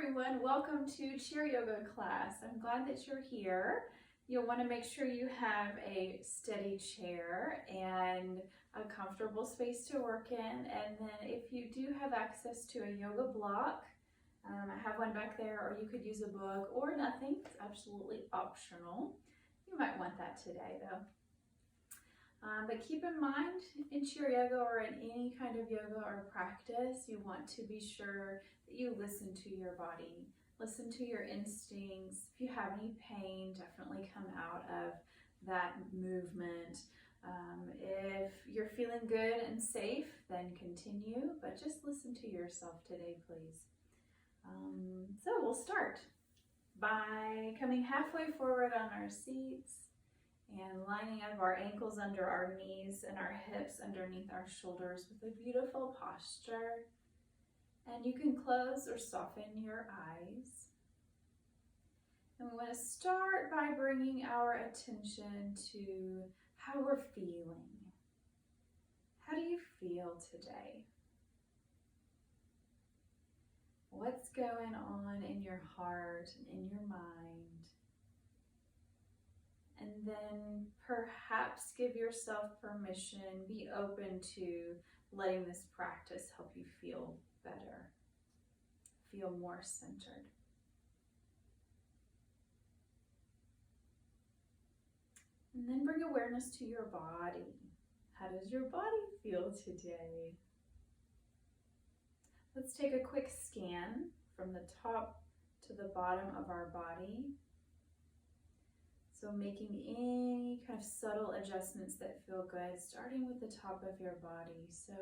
everyone, welcome to Chair Yoga class. I'm glad that you're here. You'll want to make sure you have a steady chair and a comfortable space to work in. And then if you do have access to a yoga block, I have one back there, or you could use a book or nothing. It's absolutely optional. You might want that today though. But keep in mind, in chair yoga or in any kind of yoga or practice, you want to be sure that you listen to your body, listen to your instincts. If you have any pain, definitely come out of that movement. If you're feeling good and safe, then continue, but just listen to yourself today, please. So we'll start by coming halfway forward on our seats and lining up our ankles under our knees and our hips underneath our shoulders with a beautiful posture. And you can close or soften your eyes. And we want to start by bringing our attention to how we're feeling. How do you feel today? What's going on in your heart and in your mind? And then perhaps give yourself permission, be open to letting this practice help you feel better, feel more centered. And then bring awareness to your body. How does your body feel today? Let's take a quick scan from the top to the bottom of our body. So making any kind of subtle adjustments that feel good, starting with the top of your body. So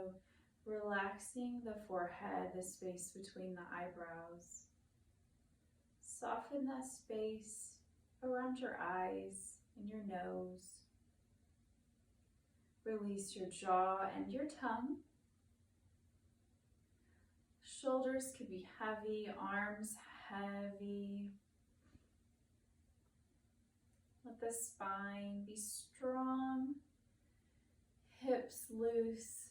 relaxing the forehead, the space between the eyebrows. Soften that space around your eyes and your nose. Release your jaw and your tongue. Shoulders could be heavy, arms heavy. Let the spine be strong, hips loose.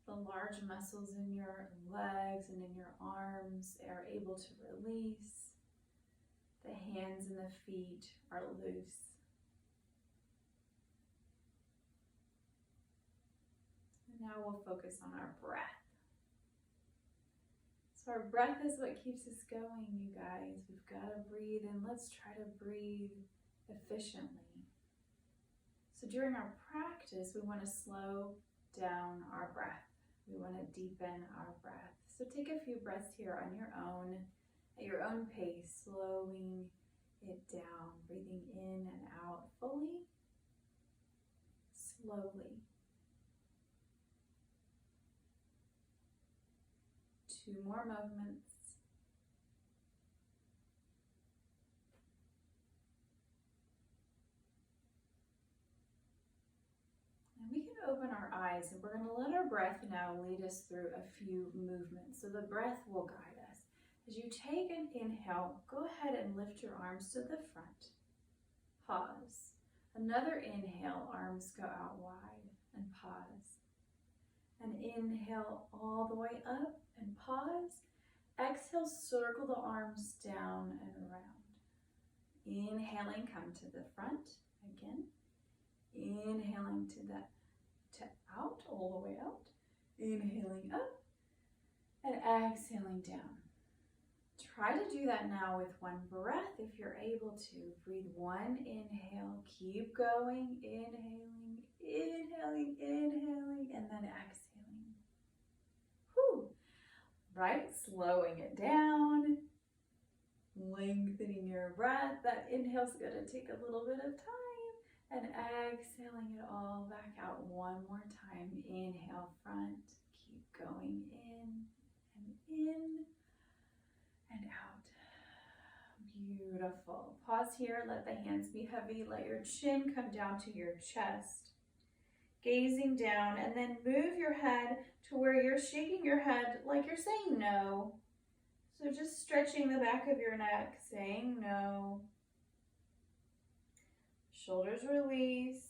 The large muscles in your legs and in your arms are able to release. The hands and the feet are loose. And now we'll focus on our breath. So our breath is what keeps us going, you guys. We've got to breathe, and let's try to breathe efficiently. So during our practice, we want to slow down our breath. We want to deepen our breath. So take a few breaths here on your own, at your own pace, slowing it down, breathing in and out fully, slowly. 2 more movements. And we can open our eyes, and we're going to let our breath now lead us through a few movements. So the breath will guide us. As you take an inhale, go ahead and lift your arms to the front. Pause. Another inhale, arms go out wide and pause. And inhale all the way up and pause. Exhale, circle the arms down and around. Inhaling, come to the front again. Inhaling to out, all the way out. Inhaling up and exhaling down. Try to do that now with 1 breath if you're able to. Breathe 1 inhale, keep going, inhaling, inhaling, inhaling, and then exhaling. Whew. Right, slowing it down, lengthening your breath. That inhale's gonna take a little bit of time, and exhaling it all back out 1 more time. Inhale, front, keep going in and out. Beautiful. Pause here, let the hands be heavy, let your chin come down to your chest. Gazing down, and then move your head to where you're shaking your head like you're saying no. So just stretching the back of your neck, saying no. Shoulders release.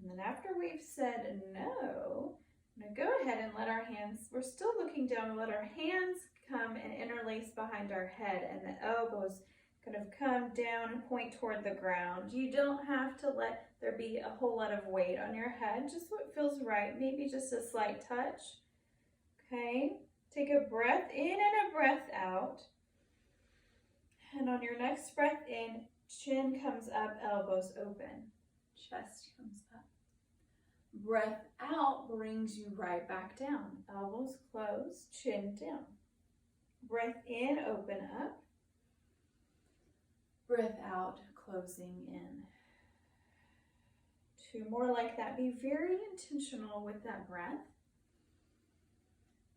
And then after we've said no, I'm gonna go ahead and let our hands, we're still looking down, let our hands come and interlace behind our head, and the elbows kind of come down and point toward the ground. You don't have to let there be a whole lot of weight on your head, just what feels right, maybe just a slight touch. Okay, take a breath in and a breath out. And on your next breath in, chin comes up, elbows open, chest comes up. Breath out brings you right back down. Elbows close, chin down. Breath in, open up. Breath out, closing in. 2 more like that. Be very intentional with that breath.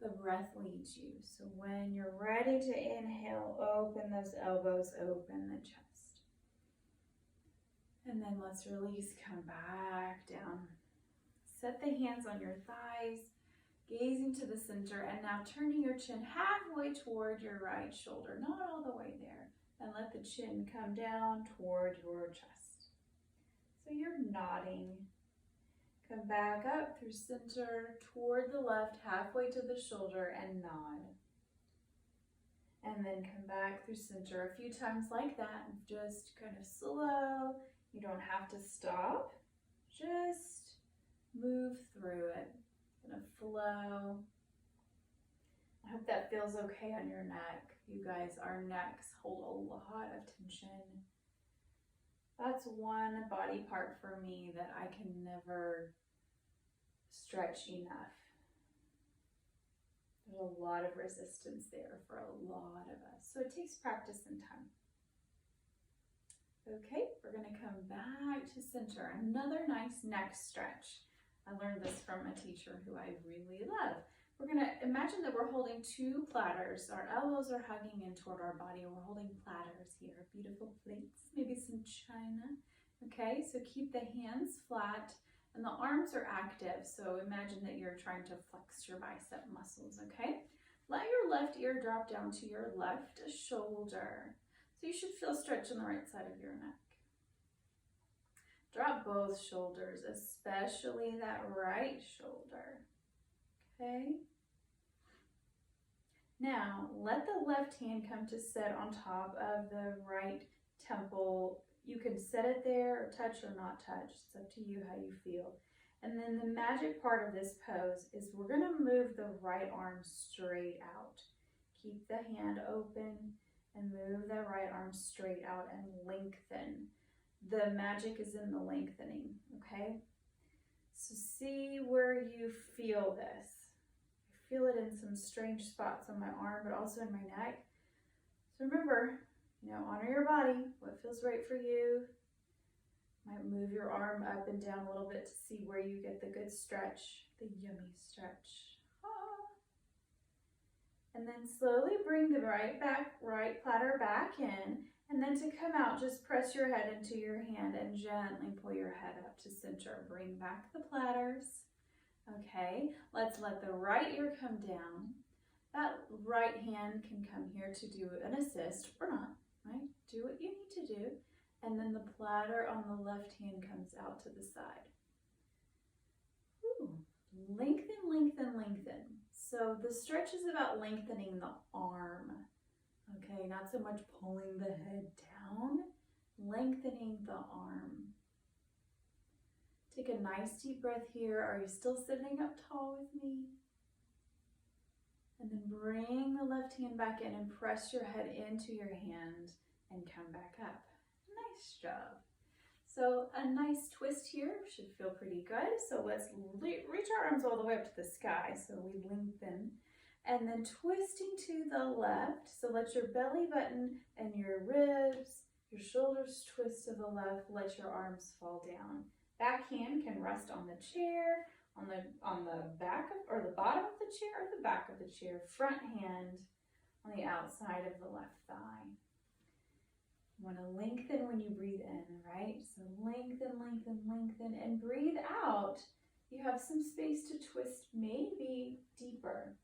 The breath leads you. So when you're ready to inhale, open those elbows, open the chest. And then let's release, come back down. Set the hands on your thighs, gazing to the center, and now turning your chin halfway toward your right shoulder, not all the way there. And let the chin come down toward your chest. So you're nodding. Come back up through center, toward the left, halfway to the shoulder, and nod. And then come back through center a few times like that, and just kind of slow. You don't have to stop. Just move through it. Kind of flow. I hope that feels okay on your neck. You guys, our necks hold a lot of tension. That's one body part for me that I can never stretch enough. There's a lot of resistance there for a lot of us. So it takes practice and time. Okay, we're gonna come back to center. Another nice neck stretch. I learned this from a teacher who I really love. We're gonna imagine that we're holding 2 platters. Our elbows are hugging in toward our body. We're holding platters here, beautiful plates, maybe some china. Okay, so keep the hands flat and the arms are active. So imagine that you're trying to flex your bicep muscles, okay? Let your left ear drop down to your left shoulder. So you should feel stretch on the right side of your neck. Drop both shoulders, especially that right shoulder, okay? Now, let the left hand come to sit on top of the right temple. You can set it there or touch or not touch. It's up to you how you feel. And then the magic part of this pose is we're gonna move the right arm straight out. Keep the hand open and move the right arm straight out and lengthen. The magic is in the lengthening, okay? So see where you feel this. I feel it in some strange spots on my arm, but also in my neck. So remember, honor your body, what feels right for you. Might move your arm up and down a little bit to see where you get the good stretch, the yummy stretch. And then slowly bring the right platter back in, and then to come out, just press your head into your hand and gently pull your head up to center. Bring back the platters. Okay, let's let the right ear come down. That right hand can come here to do an assist or not, right? Do what you need to do. And then the platter on the left hand comes out to the side. Ooh. Lengthen, lengthen, lengthen. So the stretch is about lengthening the arm. Okay, not so much pulling the head down, lengthening the arm. Take a nice deep breath here. Are you still sitting up tall with me? And then bring the left hand back in and press your head into your hand and come back up. Nice job. So a nice twist here should feel pretty good. So let's reach our arms all the way up to the sky. So we lengthen. And then twisting to the left. So let your belly button and your ribs, your shoulders twist to the left. Let your arms fall down. Back hand can rest on the chair, on the back of, or the bottom of the chair, or the back of the chair. Front hand on the outside of the left thigh. You want to lengthen when you breathe in, right? So lengthen, lengthen, lengthen, and breathe out. You have some space to twist, maybe deeper.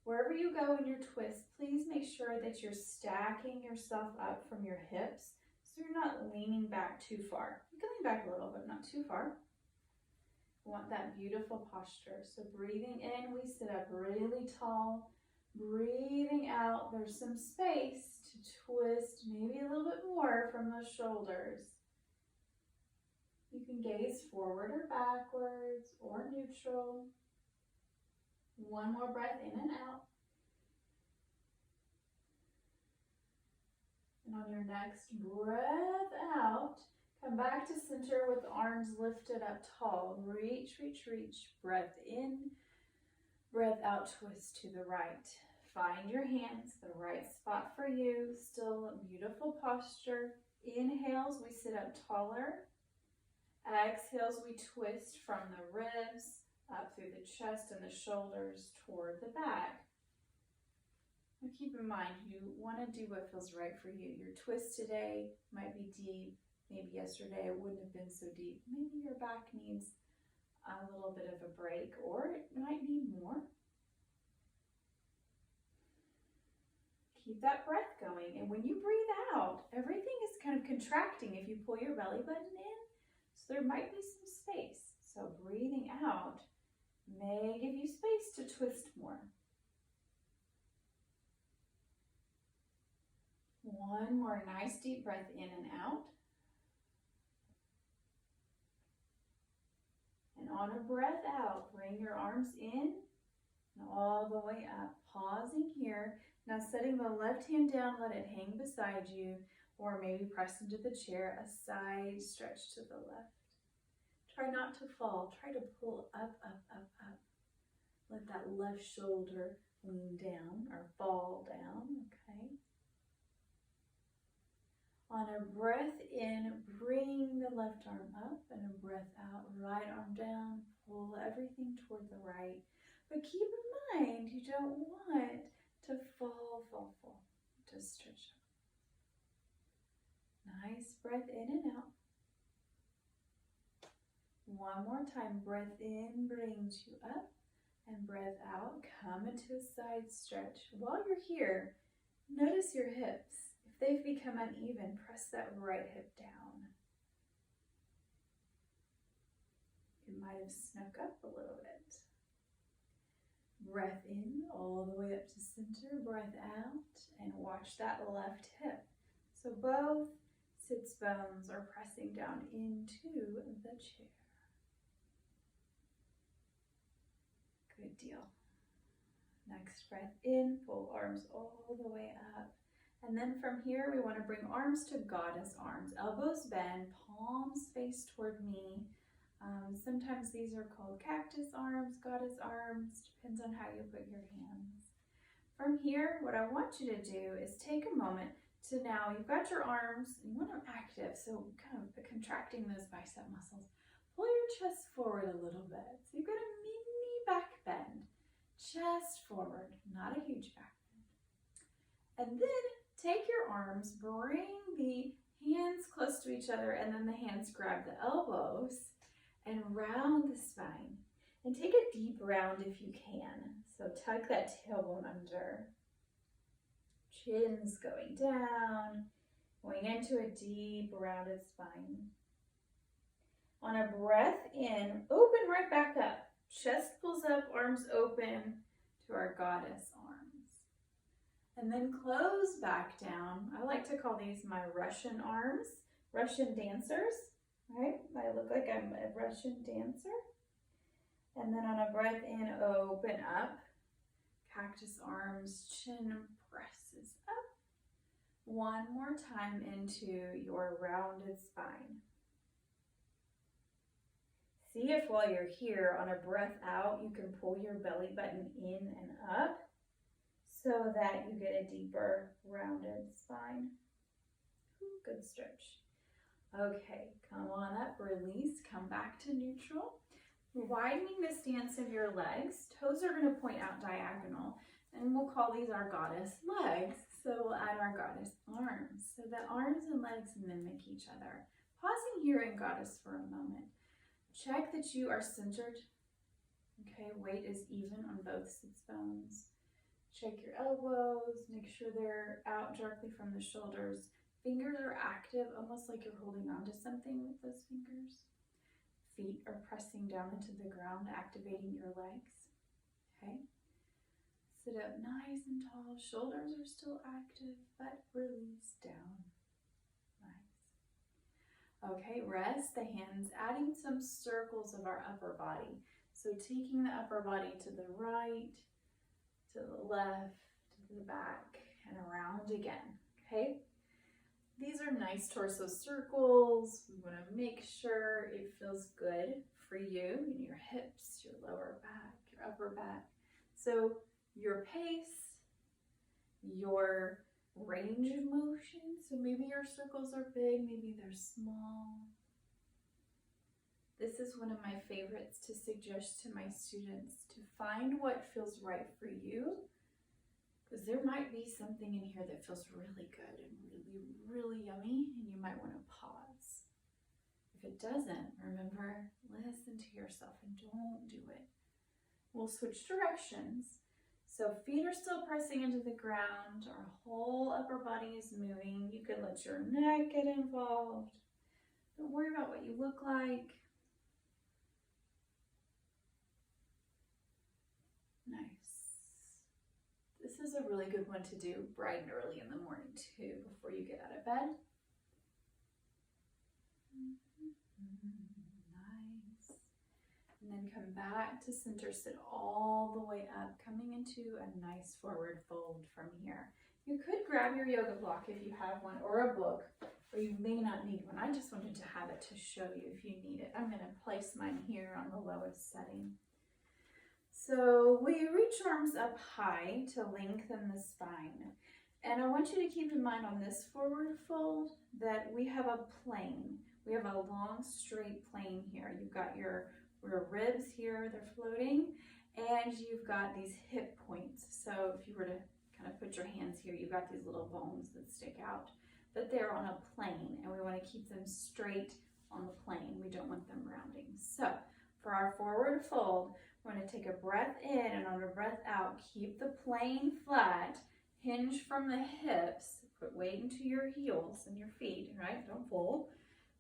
Wherever you go in your twist, please make sure that you're stacking yourself up from your hips so you're not leaning back too far. You can lean back a little, but not too far. We want that beautiful posture. So breathing in, we sit up really tall. Breathing out, there's some space to twist maybe a little bit more from those shoulders. You can gaze forward or backwards or neutral. One more breath in and out. And on your next breath out, come back to center with the arms lifted up tall. Reach, reach, reach. Breath in, breath out, twist to the right. Find your hands, the right spot for you. Still a beautiful posture. Inhales, we sit up taller. Exhales, we twist from the ribs up through the chest and the shoulders toward the back. Now keep in mind, you want to do what feels right for you. Your twist today might be deep. Maybe yesterday it wouldn't have been so deep. Maybe your back needs a little bit of a break, or it might need more. Keep that breath going. And when you breathe out, everything is kind of contracting if you pull your belly button in. So there might be some space. So breathing out may give you space to twist more. One more nice deep breath in and out. And on a breath out, bring your arms in and all the way up. Pausing here. Now setting the left hand down, let it hang beside you, or maybe press into the chair, a side stretch to the left. Try not to fall. Try to pull up, up, up, up. Let that left shoulder lean down or fall down, okay? On a breath in, bring the left arm up, and a breath out, right arm down, pull everything toward the right. But keep in mind, you don't want to fall. Just stretch up. Nice breath in and out. One more time, breath in brings you up, and breath out, come into a side stretch. While you're here, notice your hips. If they've become uneven, press that right hip down. It might have snuck up a little bit. Breath in all the way up to center, breath out, and watch that left hip. So both sits bones are pressing down into the chair. Good deal. Next breath in, pull arms all the way up. And then from here, we want to bring arms to goddess arms. Elbows bend, palms face toward me. Sometimes these are called cactus arms, goddess arms, depends on how you put your hands. From here, what I want you to do is take a moment to now, you've got your arms, you want them active, so kind of contracting those bicep muscles. Pull your chest forward a little bit. So you've got a mini back bend, chest forward, not a huge back bend. And then take your arms, bring the hands close to each other, and then the hands grab the elbows and round the spine. And take a deep round if you can. So tuck that tailbone under. Chin's going down, going into a deep rounded spine. On a breath in, open right back up. Chest pulls up, arms open to our goddess arms. And then close back down. I like to call these my Russian arms, Russian dancers. Right? I look like I'm a Russian dancer. And then on a breath in, open up. Cactus arms, chin presses up. One more time into your rounded spine. See if while you're here, on a breath out, you can pull your belly button in and up so that you get a deeper rounded spine. Good stretch. Okay, come on up, release, come back to neutral. Widening the stance of your legs, toes are going to point out diagonal, and we'll call these our goddess legs. So we'll add our goddess arms. So the arms and legs mimic each other. Pausing here in goddess for a moment. Check that you are centered. Okay, weight is even on both sits bones. Check your elbows, make sure they're out directly from the shoulders. Fingers are active, almost like you're holding on to something with those fingers. feet are pressing down into the ground, activating your legs. Okay. Sit up nice and tall. Shoulders are still active, but release down. Nice. Okay, rest the hands, adding some circles of our upper body. So taking the upper body to the right, to the left, to the back, and around again. Okay. These are nice torso circles. We want to make sure it feels good for you in your hips, your lower back, your upper back. So your pace, your range of motion. So maybe your circles are big, maybe they're small. This is one of my favorites to suggest to my students, to find what feels right for you. Because there might be something in here that feels really good and really yummy, and you might want to pause. If it doesn't, remember, listen to yourself and don't do it. We'll switch directions. So feet are still pressing into the ground. Our whole upper body is moving. You can let your neck get involved. Don't worry about what you look like. Nice. This is a really good one to do bright and early in the morning too, before you get out of bed. Nice. And then come back to center, sit all the way up, coming into a nice forward fold from here. You could grab your yoga block if you have one, or a book, or you may not need one. I just wanted to have it to show you if you need it. I'm going to place mine here on the lowest setting. So we reach arms up high to lengthen the spine. And I want you to keep in mind on this forward fold that we have a plane. We have a long straight plane here. You've got your ribs here, they're floating, and you've got these hip points. So if you were to kind of put your hands here, you've got these little bones that stick out, but they're on a plane, and we want to keep them straight on the plane. We don't want them rounding. So for our forward fold, we're going to take a breath in, and on a breath out, keep the plane flat, hinge from the hips, put weight into your heels and your feet, right? Don't fold.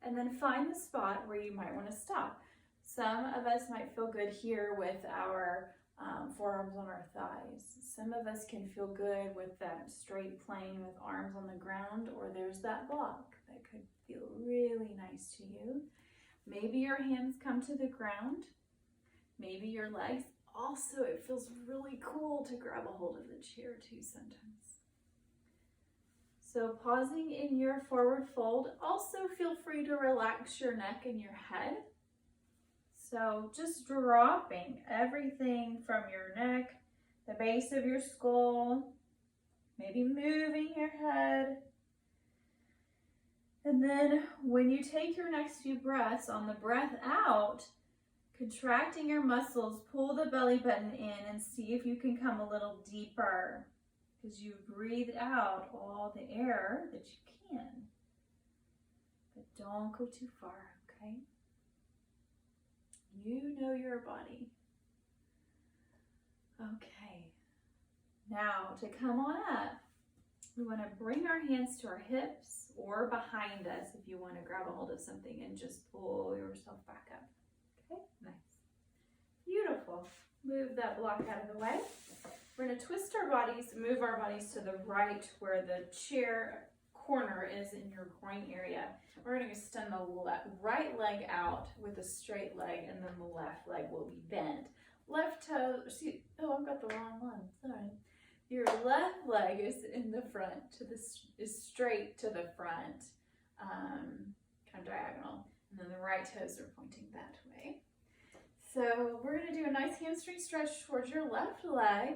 And then find the spot where you might want to stop. Some of us might feel good here with our forearms on our thighs. Some of us can feel good with that straight plane with arms on the ground, or there's that block that could feel really nice to you. Maybe your hands come to the ground. Maybe your legs. Also, it feels really cool to grab a hold of the chair too sometimes. So pausing in your forward fold, also feel free to relax your neck and your head. So just dropping everything from your neck, the base of your skull, maybe moving your head. And then when you take your next few breaths, on the breath out, contracting your muscles, pull the belly button in and see if you can come a little deeper, because you breathed out all the air that you can. But don't go too far, okay? You know your body. Okay. Now to come on up, we want to bring our hands to our hips or behind us if you want to grab a hold of something and just pull yourself back up. Okay, nice. Beautiful. Move that block out of the way. We're going to twist our bodies, move our bodies to the right where the chair corner is in your groin area. We're going to extend the right leg out with a straight leg, and then the left leg will be bent. Left toe, I've got the wrong one, sorry. Your left leg is in the front, is straight to the front, kind of diagonal, and then the right toes are pointing that way. So we're going to do a nice hamstring stretch towards your left leg,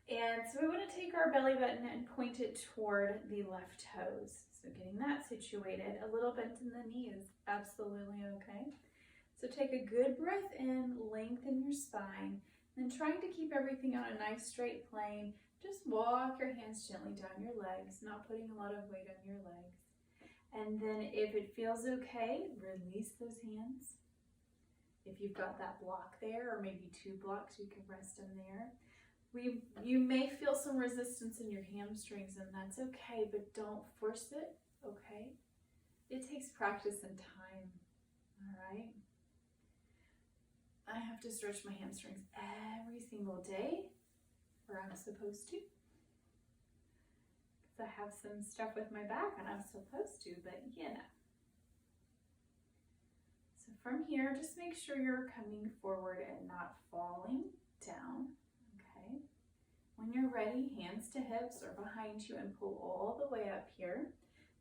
and so we want to take our belly button and point it toward the left toes. So getting that situated, a little bent in the knee is absolutely okay. So take a good breath in, lengthen your spine, and trying to keep everything on a nice straight plane. Just walk your hands gently down your legs, not putting a lot of weight on your legs. And then if it feels okay, release those hands. If you've got that block there, or maybe two blocks, you can rest them there. You may feel some resistance in your hamstrings, and that's okay, but don't force it, okay? It takes practice and time, all right? I have to stretch my hamstrings every single day, or I'm supposed to. Because I have some stuff with my back and I'm supposed to, but you know. So from here, just make sure you're coming forward and not falling down, okay? When you're ready, hands to hips or behind you and pull all the way up here.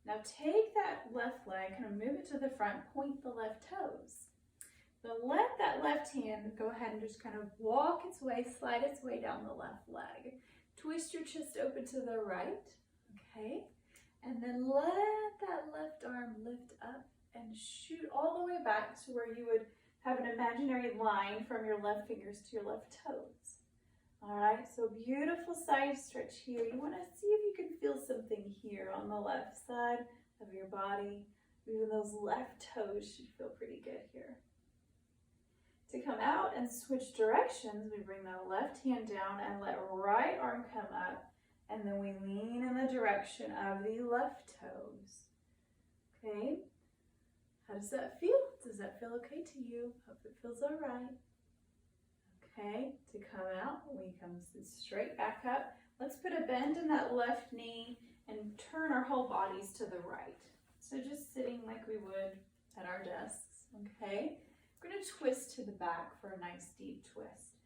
Now take that left leg, kind of move it to the front, point the left toes. Now let that left hand go ahead and just kind of walk its way, slide its way down the left leg. Twist your chest open to the right, okay? And then let that left arm lift up and shoot all the way back to where you would have an imaginary line from your left fingers to your left toes. All right, so beautiful side stretch here. You want to see if you can feel something here on the left side of your body. Even those left toes should feel pretty good here. To come out and switch directions, we bring the left hand down and let right arm come up, and then we lean in the direction of the left toes. Okay, how does that feel? Does that feel okay to you? Hope it feels all right. Okay, to come out, we come straight back up. Let's put a bend in that left knee and turn our whole bodies to the right. So just sitting like we would at our desks, okay? We're gonna twist to the back for a nice deep twist.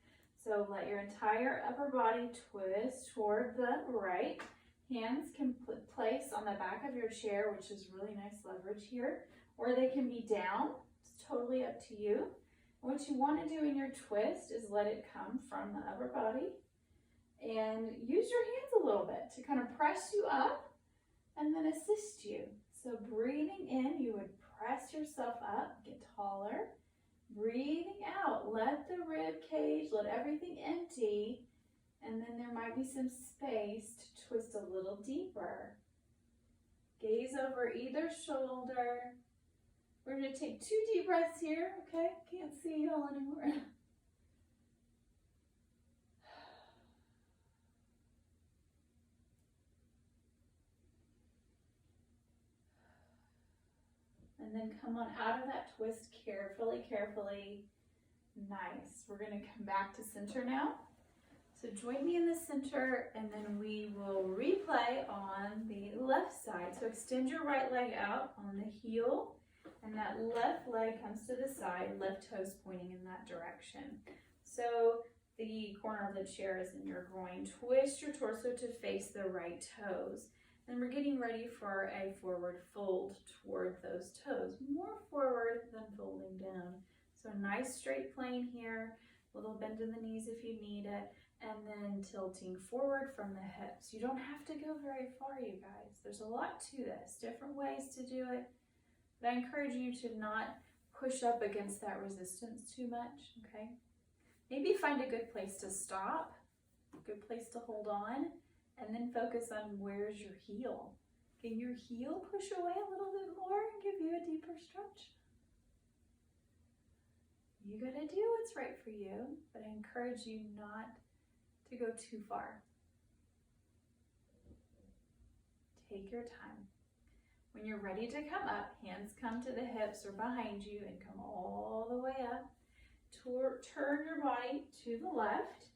So let your entire upper body twist toward the right. Hands can place on the back of your chair, which is really nice leverage here, or they can be down. It's totally up to you. What you want to do in your twist is let it come from the upper body and use your hands a little bit to kind of press you up and then assist you. So breathing in, you would press yourself up, get taller. Breathing out, let the rib cage, let everything empty, and then there might be some space to twist a little deeper. Gaze over either shoulder. We're going to take 2 deep breaths here, okay? Can't see you all anymore. And then come on out of that twist carefully, carefully. Nice. We're going to come back to center now. So join me in the center, and then we will replay on the left side. So extend your right leg out on the heel, and that left leg comes to the side, left toes pointing in that direction. So the corner of the chair is in your groin. Twist your torso to face the right toes. And we're getting ready for a forward fold toward those toes. More forward than folding down. So nice straight plane here, a little bend in the knees if you need it, and then tilting forward from the hips. You don't have to go very far, you guys. There's a lot to this, different ways to do it. But I encourage you to not push up against that resistance too much, okay? Maybe find a good place to stop, a good place to hold on, and then focus on where's your heel. Can your heel push away a little bit more and give you a deeper stretch? You gotta do what's right for you, but I encourage you not to go too far. Take your time. When you're ready to come up, hands come to the hips or behind you and come all the way up. Turn your body to the left,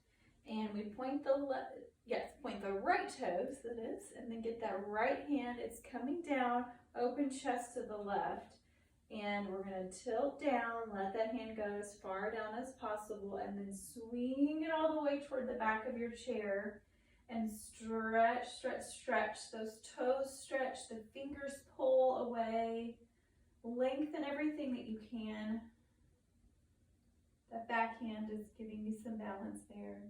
and we point the right toes, that is, and then get that right hand. It's coming down, open chest to the left, and we're going to tilt down, let that hand go as far down as possible, and then swing it all the way toward the back of your chair, and stretch, stretch, stretch. Those toes stretch, the fingers pull away, lengthen everything that you can. That back hand is giving you some balance there.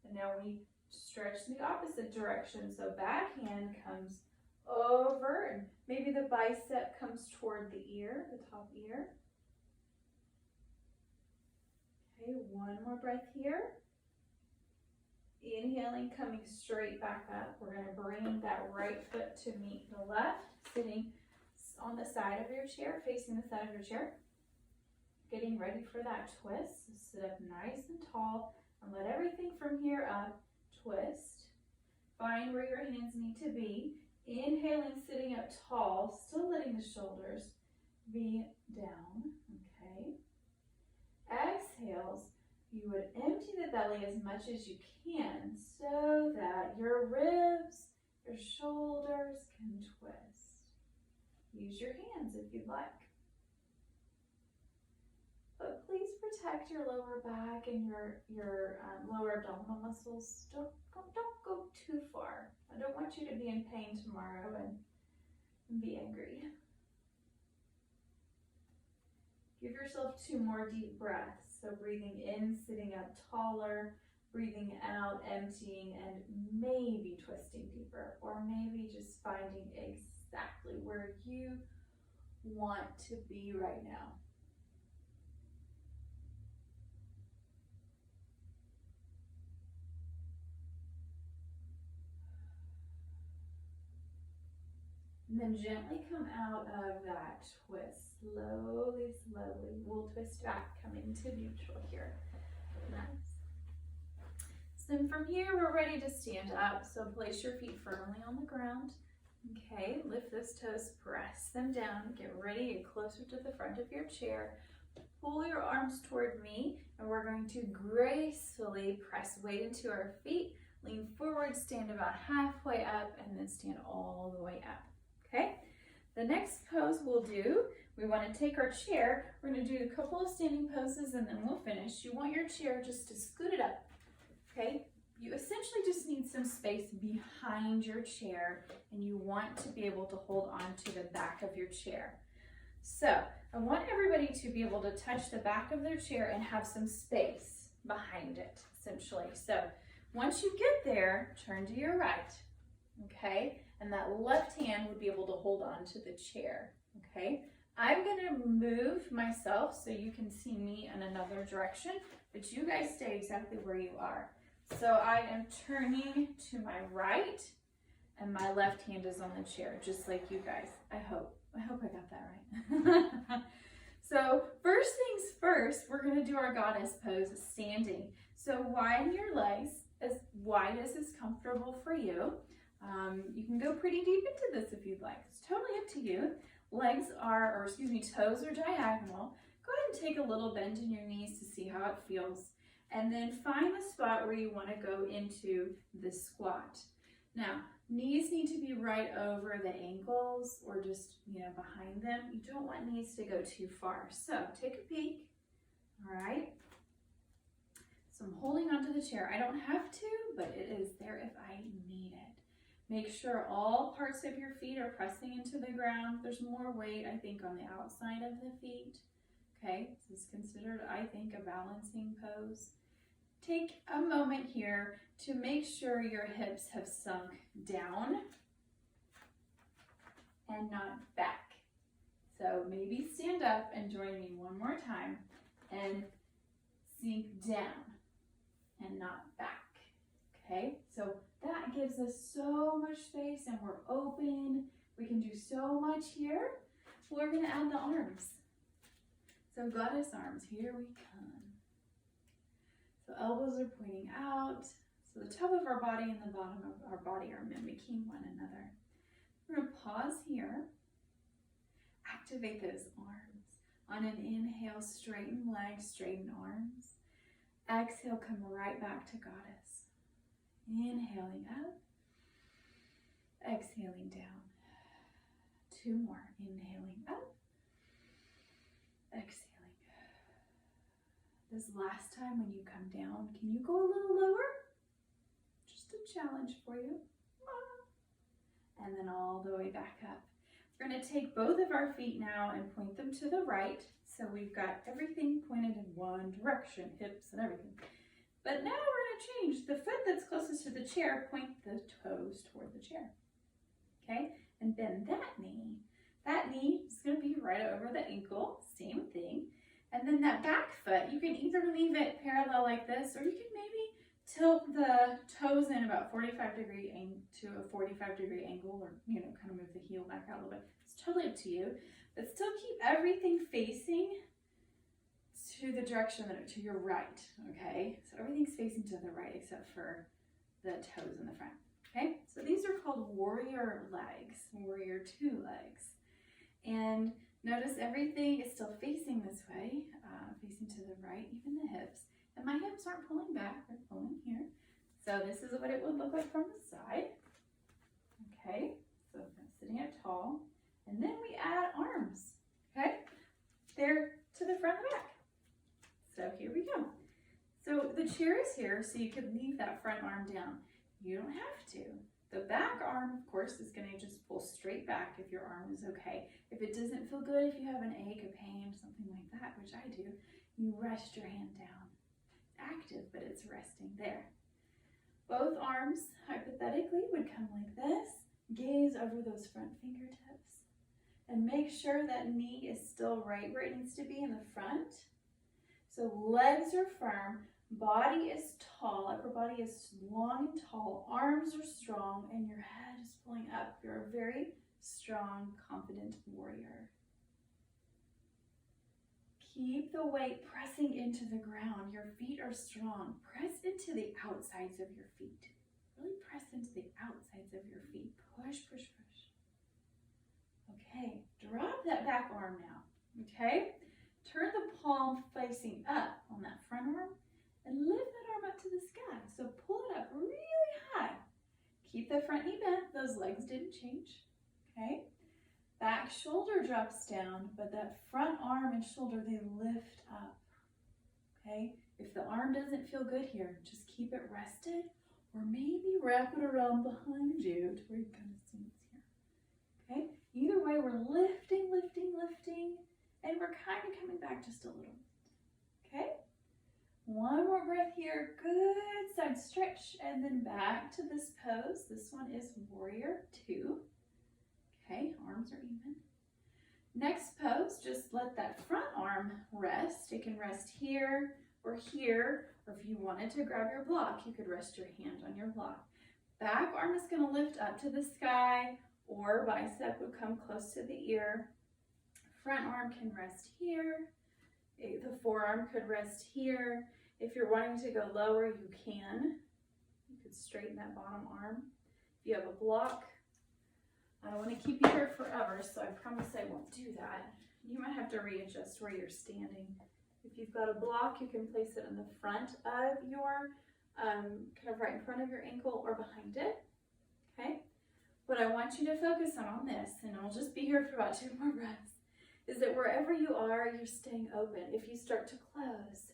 And now we stretch in the opposite direction. So back hand comes over, and maybe the bicep comes toward the ear, the top ear. Okay, one more breath here. Inhaling, coming straight back up. We're going to bring that right foot to meet the left, sitting on the side of your chair, facing the side of your chair. Getting ready for that twist. So sit up nice and tall and let everything from here up twist. Find where your hands need to be. Inhaling, sitting up tall, still letting the shoulders be down. Okay. Exhale, you would empty the belly as much as you can so that your ribs, your shoulders can twist. Use your hands if you'd like. But please protect your lower back and your lower abdominal muscles. Don't go too far. I don't want you to be in pain tomorrow and be angry. Give yourself 2 more deep breaths. So breathing in, sitting up taller, breathing out, emptying, and maybe twisting deeper, or maybe just finding exactly where you want to be right now. And then gently come out of that twist. Slowly, slowly. We'll twist back, coming to neutral here. Nice. So then from here, we're ready to stand up. So place your feet firmly on the ground. Okay, lift those toes, press them down. Get ready, get closer to the front of your chair. Pull your arms toward me, and we're going to gracefully press weight into our feet. Lean forward, stand about halfway up, and then stand all the way up. Okay, the next pose we'll do, we want to take our chair, we're going to do a couple of standing poses and then we'll finish. You want your chair just to scoot it up, okay? You essentially just need some space behind your chair and you want to be able to hold on to the back of your chair. So I want everybody to be able to touch the back of their chair and have some space behind it, essentially. So once you get there, turn to your right, okay? And that left hand would be able to hold on to the chair, okay? I'm gonna move myself so you can see me in another direction, but you guys stay exactly where you are. So I am turning to my right, and my left hand is on the chair, just like you guys. I hope I got that right. So first things first, we're gonna do our goddess pose standing. So widen your legs as wide as is comfortable for you. You can go pretty deep into this if you'd like. It's totally up to you. Toes are diagonal. Go ahead and take a little bend in your knees to see how it feels. And then find the spot where you want to go into the squat. Now, knees need to be right over the ankles or just, behind them. You don't want knees to go too far. So take a peek. All right. So I'm holding onto the chair. I don't have to, but it is there if I need it. Make sure all parts of your feet are pressing into the ground. There's more weight, I think, on the outside of the feet. Okay, this is considered, I think, a balancing pose. Take a moment here to make sure your hips have sunk down and not back. So maybe stand up and join me one more time and sink down and not back. Okay, so that gives us so much space and we're open. We can do so much here. We're gonna add the arms. So goddess arms, here we come. So elbows are pointing out. So the top of our body and the bottom of our body are mimicking one another. We're gonna pause here. Activate those arms. On an inhale, straighten legs, straighten arms. Exhale, come right back to goddess. Inhaling up, exhaling down. 2 more. Inhaling up, exhaling. This last time when you come down, can you go a little lower? Just a challenge for you. And then all the way back up. We're going to take both of our feet now and point them to the right. So we've got everything pointed in one direction, hips and everything. But now we're going to change. The foot that's closest to the chair, point the toes toward the chair. Okay? And bend that knee. That knee is going to be right over the ankle. Same thing. And then that back foot, you can either leave it parallel like this, or you can maybe tilt the toes in about 45 degree to a 45 degree angle, or kind of move the heel back out a little bit. It's totally up to you. But still keep everything facing to the direction to your right, okay? So everything's facing to the right except for the toes in the front, okay? So these are called warrior legs, warrior 2 legs. And notice everything is still facing this way, facing to the right, even the hips. And my hips aren't pulling back, they're pulling here. So this is what it would look like from the side. Okay, so I'm sitting up tall. And then we add arms, okay? They're to the front and the back. So here we go. So the chair is here, so you could leave that front arm down. You don't have to. The back arm, of course, is gonna just pull straight back if your arm is okay. If it doesn't feel good, if you have an ache, a pain, something like that, which I do, you rest your hand down. It's active, but it's resting there. Both arms, hypothetically, would come like this. Gaze over those front fingertips. And make sure that knee is still right where it needs to be in the front. So legs are firm, body is tall, upper body is long and tall, arms are strong, and your head is pulling up. You're a very strong, confident warrior. Keep the weight pressing into the ground. Your feet are strong. Press into the outsides of your feet. Really press into the outsides of your feet. Push, push, push. Okay, drop that back arm now, okay? Turn the palm facing up on that front arm and lift that arm up to the sky. So pull it up really high. Keep the front knee bent. Those legs didn't change, okay? Back shoulder drops down, but that front arm and shoulder, they lift up, okay? If the arm doesn't feel good here, just keep it rested or maybe wrap it around behind you to where you kind of see it's here, okay? Either way, we're lifting, lifting, lifting, and we're kind of coming back just a little, okay? One more breath here, good side stretch, and then back to this pose. This one is Warrior 2. Okay, arms are even. Next pose, just let that front arm rest. It can rest here, or if you wanted to grab your block, you could rest your hand on your block. Back arm is gonna lift up to the sky, or bicep would come close to the ear. Front arm can rest here. The forearm could rest here. If you're wanting to go lower, you can. You could straighten that bottom arm. If you have a block, I don't want to keep you here forever, so I promise I won't do that. You might have to readjust where you're standing. If you've got a block, you can place it in the front of your, kind of right in front of your ankle or behind it, okay? What I want you to focus on this, and I'll just be here for about 2 more breaths, is that wherever you are, you're staying open. If you start to close,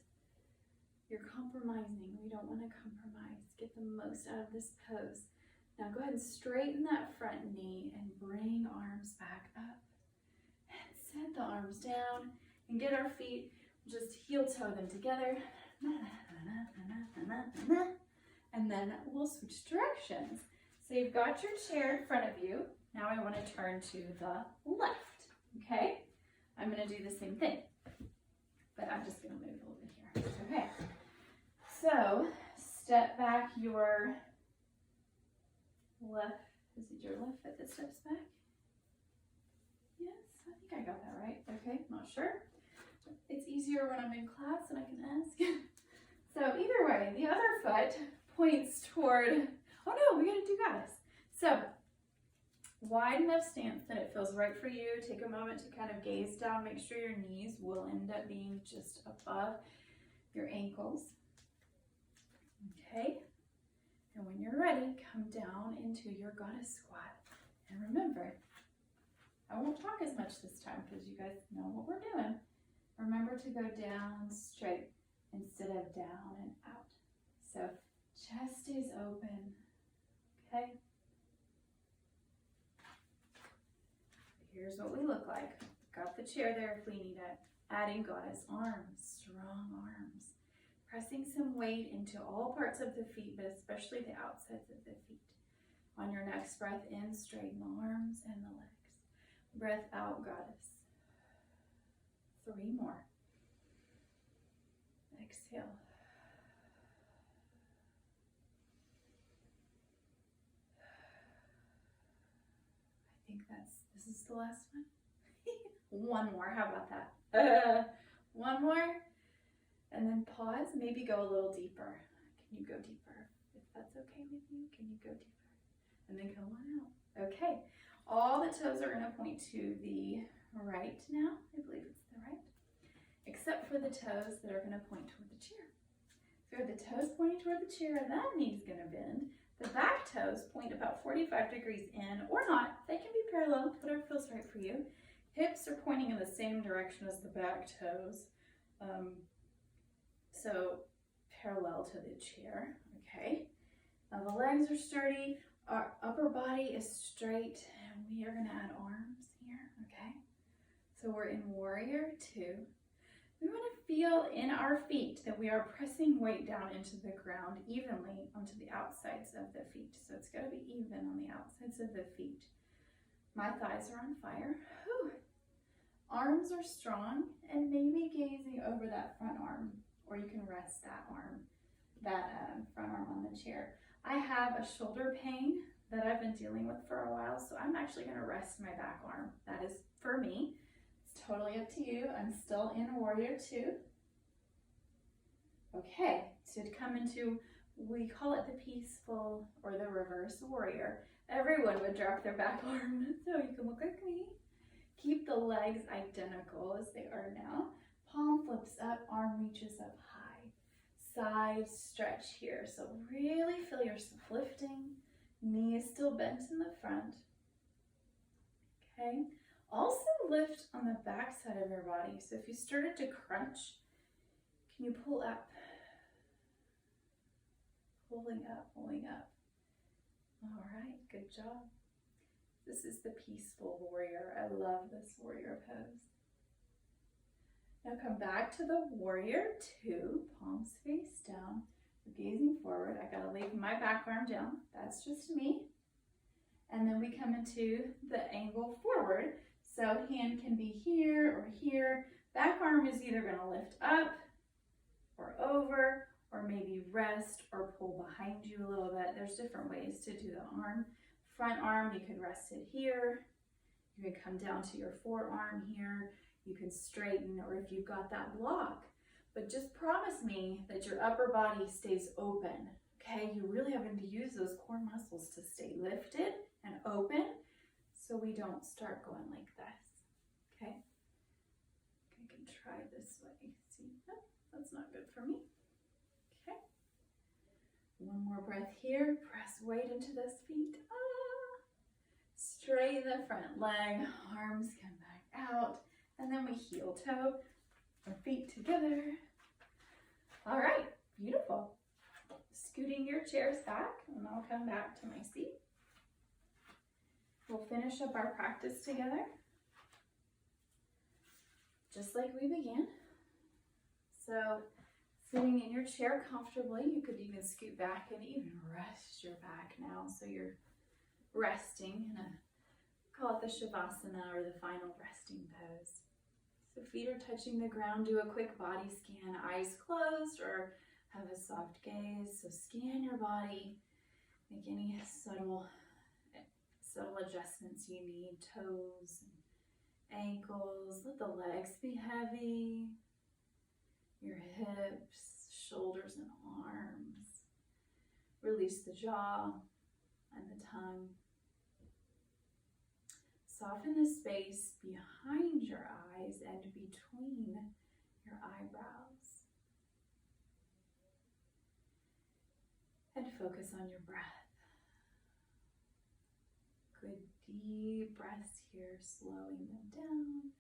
you're compromising. We don't want to compromise. Get the most out of this pose. Now go ahead and straighten that front knee and bring arms back up. And set the arms down and get our feet, just heel toe them together. And then we'll switch directions. So you've got your chair in front of you. Now I want to turn to the left, okay? I'm going to do the same thing, but I'm just going to move a little bit here. Okay, so step back your left, is it your left foot that steps back? Yes, I think I got that right. Okay, not sure. It's easier when I'm in class and I can ask. So either way, the other foot points toward, oh no, we gotta do goddess. So wide enough stance that it feels right for you. Take a moment to kind of gaze down. Make sure your knees will end up being just above your ankles. Okay. And when you're ready, come down into your goddess squat. And remember, I won't talk as much this time because you guys know what we're doing. Remember to go down straight instead of down and out. So chest stays open, okay? Here's what we look like. Got the chair there if we need it. Adding goddess arms, strong arms. Pressing some weight into all parts of the feet, but especially the outsides of the feet. On your next breath in, straighten the arms and the legs. Breath out, goddess. 3 more. Exhale. I think this is the last one. 1 more, how about that? 1 more. And then pause, maybe go a little deeper. Can you go deeper? If that's okay with you, can you go deeper? And then come on out. Okay, all the toes are gonna point to the right now. I believe it's the right. Except for the toes that are gonna point toward the chair. Good, the toes pointing toward the chair, that knee's gonna bend. The back toes point about 45 degrees in or not. They can be parallel, whatever feels right for you. Hips are pointing in the same direction as the back toes. So parallel to the chair, okay? Now the legs are sturdy, our upper body is straight, and we are gonna add arms here, okay? So we're in warrior two. We want to feel in our feet that we are pressing weight down into the ground evenly onto the outsides of the feet. So it's got to be even on the outsides of the feet. My thighs are on fire. Whew. Arms are strong and maybe gazing over that front arm, or you can rest that arm, front arm on the chair. I have a shoulder pain that I've been dealing with for a while, so I'm actually going to rest my back arm. That is for me. Totally up to you. I'm still in warrior two. Okay, to come into, we call it the peaceful or the reverse warrior. Everyone would drop their back arm so you can look like me. Keep the legs identical as they are now. Palm flips up, arm reaches up high. Side stretch here. So really feel yourself lifting. Knee is still bent in the front. Okay. Also lift on the back side of your body. So if you started to crunch, can you pull up? Pulling up, pulling up. All right, good job. This is the peaceful warrior. I love this warrior pose. Now come back to the warrior two, palms face down. We're gazing forward. I gotta lay my back arm down. That's just me. And then we come into the angle forward. So hand can be here or here. Back arm is either gonna lift up or over, or maybe rest or pull behind you a little bit. There's different ways to do the arm. Front arm, you can rest it here. You can come down to your forearm here. You can straighten, or if you've got that block. But just promise me that your upper body stays open, okay? You're really having to use those core muscles to stay lifted and open, so we don't start going like this, okay? I can try this way. See, no, that's not good for me. Okay. One more breath here. Press weight into those feet. Straighten the front leg. Arms come back out. And then we heel toe our feet together. All right, beautiful. Scooting your chairs back, and I'll come back to my seat. We'll finish up our practice together, just like we began. So, sitting in your chair comfortably, you could even scoot back and even rest your back now. So you're resting in call it the Shavasana, or the final resting pose. So feet are touching the ground. Do a quick body scan, eyes closed, or have a soft gaze. So scan your body, make any subtle adjustments you need. Toes, ankles, let the legs be heavy. Your hips, shoulders and arms. Release the jaw and the tongue. Soften the space behind your eyes and between your eyebrows. And focus on your breath. Good deep breaths here, slowing them down.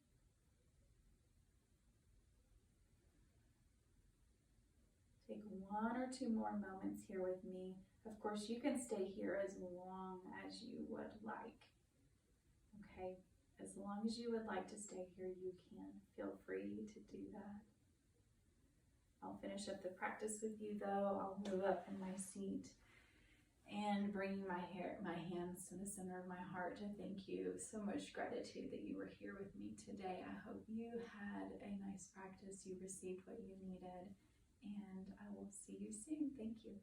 Take one or two more moments here with me. Of course, you can stay here as long as you would like. Okay, as long as you would like to stay here, you can. Feel free to do that. I'll finish up the practice with you though. I'll move up from my seat and bring my hands to the center of my heart to thank you. So much gratitude that you were here with me today. I hope you had a nice practice. You received what you needed, and I will see you soon. Thank you.